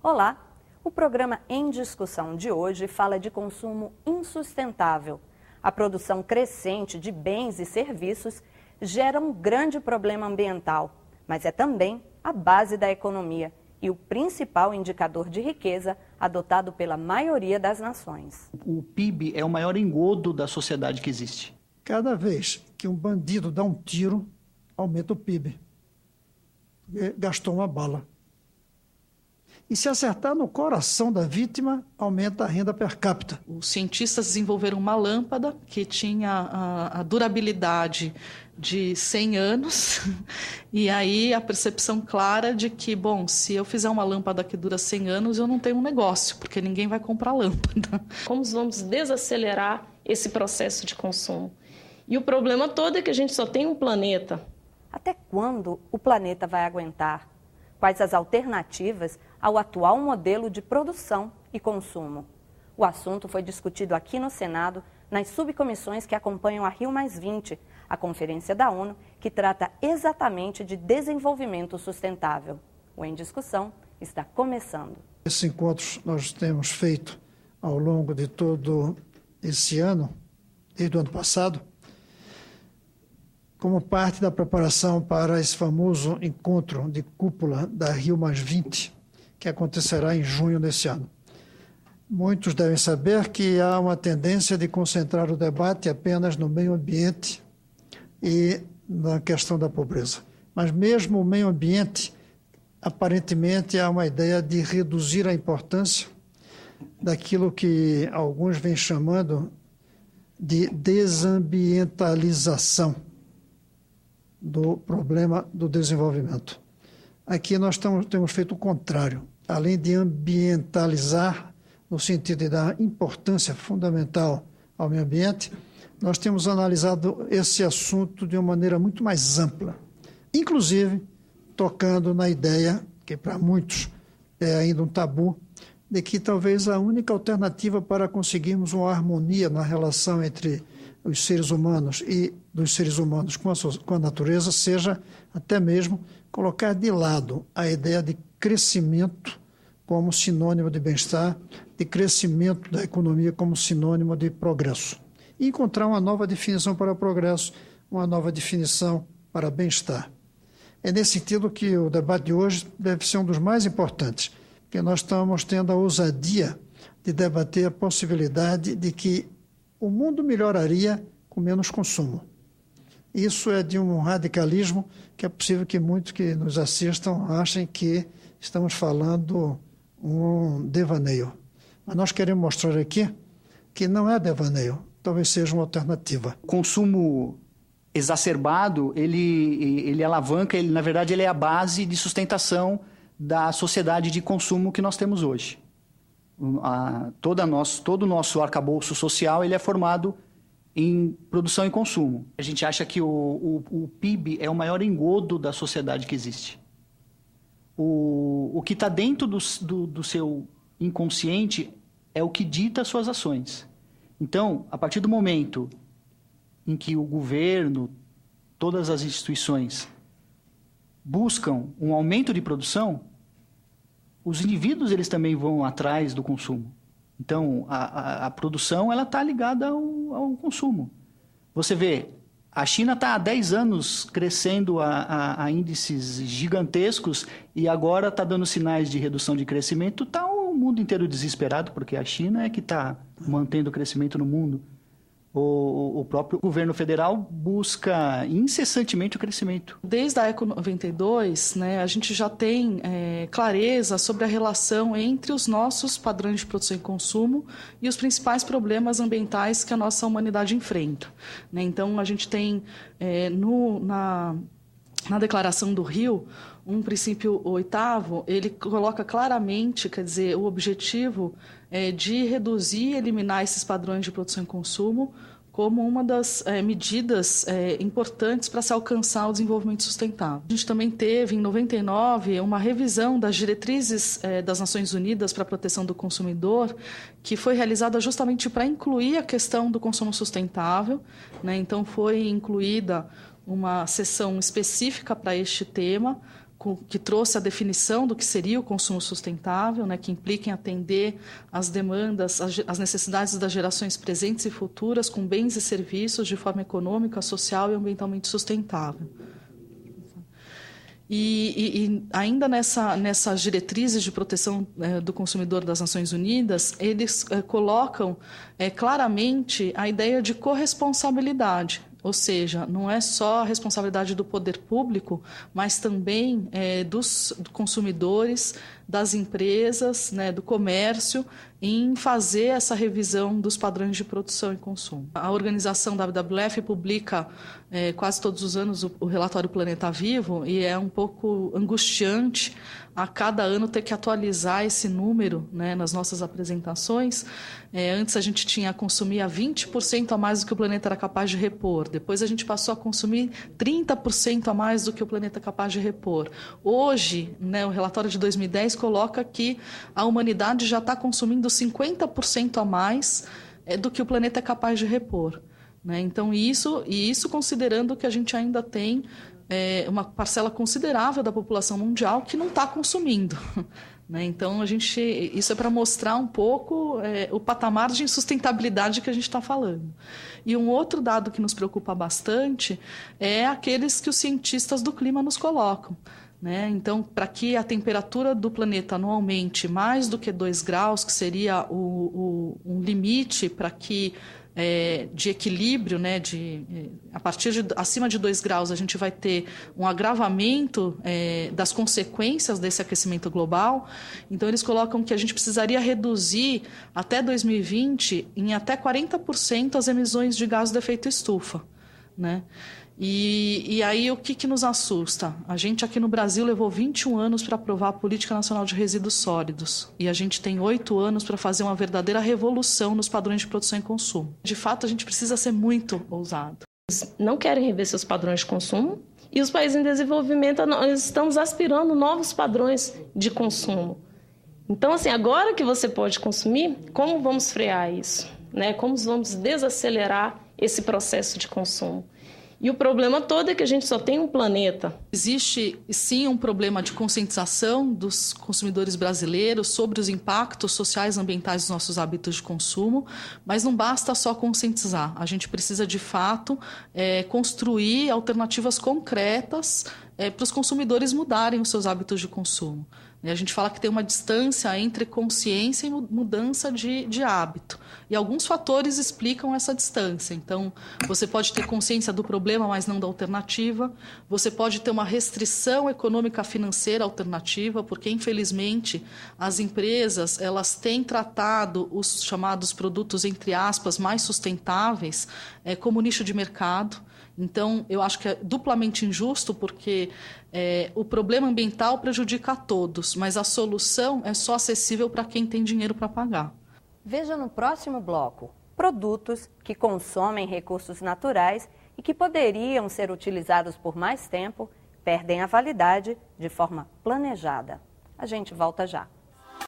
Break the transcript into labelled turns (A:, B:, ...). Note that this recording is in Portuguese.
A: Olá! O programa Em Discussão de hoje fala de consumo insustentável. A produção crescente de bens e serviços gera um grande problema ambiental, mas é também a base da economia e o principal indicador de riqueza adotado pela maioria das nações.
B: O PIB é o maior engodo da sociedade que existe.
C: Cada vez que um bandido dá um tiro, aumenta o PIB. Gastou uma bala. E se acertar no coração da vítima, aumenta a renda per capita.
D: Os cientistas desenvolveram uma lâmpada que tinha a durabilidade de 100 anos. E aí a percepção clara de que, bom, se eu fizer uma lâmpada que dura 100 anos, eu não tenho um negócio, porque ninguém vai comprar lâmpada.
E: Como vamos desacelerar esse processo de consumo? E o problema todo é que a gente só tem um planeta.
A: Até quando o planeta vai aguentar? Quais as alternativas ao atual modelo de produção e consumo? O assunto foi discutido aqui no Senado, nas subcomissões que acompanham a Rio+20, a conferência da ONU que trata exatamente de desenvolvimento sustentável. O Em Discussão está começando.
C: Esses encontros nós temos feito ao longo de todo esse ano, desde o ano passado, como parte da preparação para esse famoso encontro de cúpula da Rio+20, que acontecerá em junho desse ano. Muitos devem saber que há uma tendência de concentrar o debate apenas no meio ambiente e na questão da pobreza. Mas mesmo o meio ambiente, aparentemente, há uma ideia de reduzir a importância daquilo que alguns vêm chamando de desambientalização do problema do desenvolvimento. Aqui nós temos feito o contrário. Além de ambientalizar, no sentido de dar importância fundamental ao meio ambiente, nós temos analisado esse assunto de uma maneira muito mais ampla, inclusive tocando na ideia, que para muitos é ainda um tabu, de que talvez a única alternativa para conseguirmos uma harmonia na relação entre os seres humanos e dos seres humanos com a natureza seja até mesmo colocar de lado a ideia de crescimento como sinônimo de bem-estar, de crescimento da economia como sinônimo de progresso. E encontrar uma nova definição para progresso, uma nova definição para bem-estar. É nesse sentido que o debate de hoje deve ser um dos mais importantes, porque nós estamos tendo a ousadia de debater a possibilidade de que o mundo melhoraria com menos consumo. Isso é de um radicalismo que é possível que muitos que nos assistam achem que estamos falando um devaneio. Mas nós queremos mostrar aqui que não é devaneio, talvez seja uma alternativa.
B: O consumo exacerbado, ele alavanca, na verdade, ele é a base de sustentação da sociedade de consumo que nós temos hoje. Todo o nosso arcabouço social ele é formado em produção e consumo. A gente acha que o PIB é o maior engodo da sociedade que existe. O que está dentro do seu inconsciente é o que dita as suas ações. Então, a partir do momento em que o governo, todas as instituições buscam um aumento de produção, os indivíduos eles também vão atrás do consumo. Então, a produção ela está ligada ao consumo. Você vê, a China está há 10 anos crescendo a índices gigantescos e agora está dando sinais de redução de crescimento. Está o mundo inteiro desesperado, porque a China é que está mantendo o crescimento no mundo. O próprio governo federal busca incessantemente o crescimento.
D: Desde a Eco 92, a gente já tem clareza sobre a relação entre os nossos padrões de produção e consumo e os principais problemas ambientais que a nossa humanidade enfrenta. Então, a gente tem na Declaração do Rio, um princípio 8º, ele coloca claramente, o objetivo de reduzir e eliminar esses padrões de produção e consumo como uma das medidas importantes para se alcançar o desenvolvimento sustentável. A gente também teve, em 99, uma revisão das diretrizes das Nações Unidas para a proteção do consumidor, que foi realizada justamente para incluir a questão do consumo sustentável. Então, foi incluída uma seção específica para este tema, que trouxe a definição do que seria o consumo sustentável, né, que implica em atender às demandas, às necessidades das gerações presentes e futuras com bens e serviços de forma econômica, social e ambientalmente sustentável. E ainda nessas diretrizes de proteção do consumidor das Nações Unidas, eles colocam claramente a ideia de corresponsabilidade. Ou seja, não é só a responsabilidade do poder público, mas também dos consumidores, das empresas, né, do comércio, em fazer essa revisão dos padrões de produção e consumo. A organização WWF publica quase todos os anos o relatório Planeta Vivo, e é um pouco angustiante a cada ano ter que atualizar esse número, né, nas nossas apresentações. Antes a gente consumia 20% a mais do que o planeta era capaz de repor. Depois a gente passou a consumir 30% a mais do que o planeta é capaz de repor. Hoje, né, o relatório de 2010 coloca que a humanidade já está consumindo 50% a mais do que o planeta é capaz de repor. Né? Então, isso considerando que a gente ainda tem uma parcela considerável da população mundial que não está consumindo. Né? Então, isso é para mostrar um pouco o patamar de insustentabilidade que a gente está falando. E um outro dado que nos preocupa bastante é aqueles que os cientistas do clima nos colocam. Né? Então, para que a temperatura do planeta não aumente mais do que 2 graus, que seria um limite para que de equilíbrio, né, a partir acima de 2 graus, a gente vai ter um agravamento das consequências desse aquecimento global. Então, eles colocam que a gente precisaria reduzir até 2020 em até 40% as emissões de gás do efeito estufa. Né? E aí, o que nos assusta? A gente aqui no Brasil levou 21 anos para aprovar a Política Nacional de Resíduos Sólidos. E a gente tem 8 anos para fazer uma verdadeira revolução nos padrões de produção e consumo. De fato, a gente precisa ser muito ousado.
E: Eles não querem rever seus padrões de consumo. E os países em desenvolvimento, nós estamos aspirando novos padrões de consumo. Então, assim, agora que você pode consumir, como vamos frear isso? Né? Como vamos desacelerar esse processo de consumo? E o problema todo é que a gente só tem um planeta.
D: Existe, sim, um problema de conscientização dos consumidores brasileiros sobre os impactos sociais e ambientais dos nossos hábitos de consumo, mas não basta só conscientizar. A gente precisa, de fato, construir alternativas concretas para os consumidores mudarem os seus hábitos de consumo. A gente fala que tem uma distância entre consciência e mudança de hábito. E alguns fatores explicam essa distância. Então, você pode ter consciência do problema, mas não da alternativa. Você pode ter uma restrição econômica financeira alternativa, porque, infelizmente, as empresas elas têm tratado os chamados produtos, entre aspas, mais sustentáveis como nicho de mercado. Então, eu acho que é duplamente injusto, porque o problema ambiental prejudica a todos, mas a solução é só acessível para quem tem dinheiro para pagar.
A: Veja no próximo bloco produtos que consomem recursos naturais e que poderiam ser utilizados por mais tempo, perdem a validade de forma planejada. A gente volta já.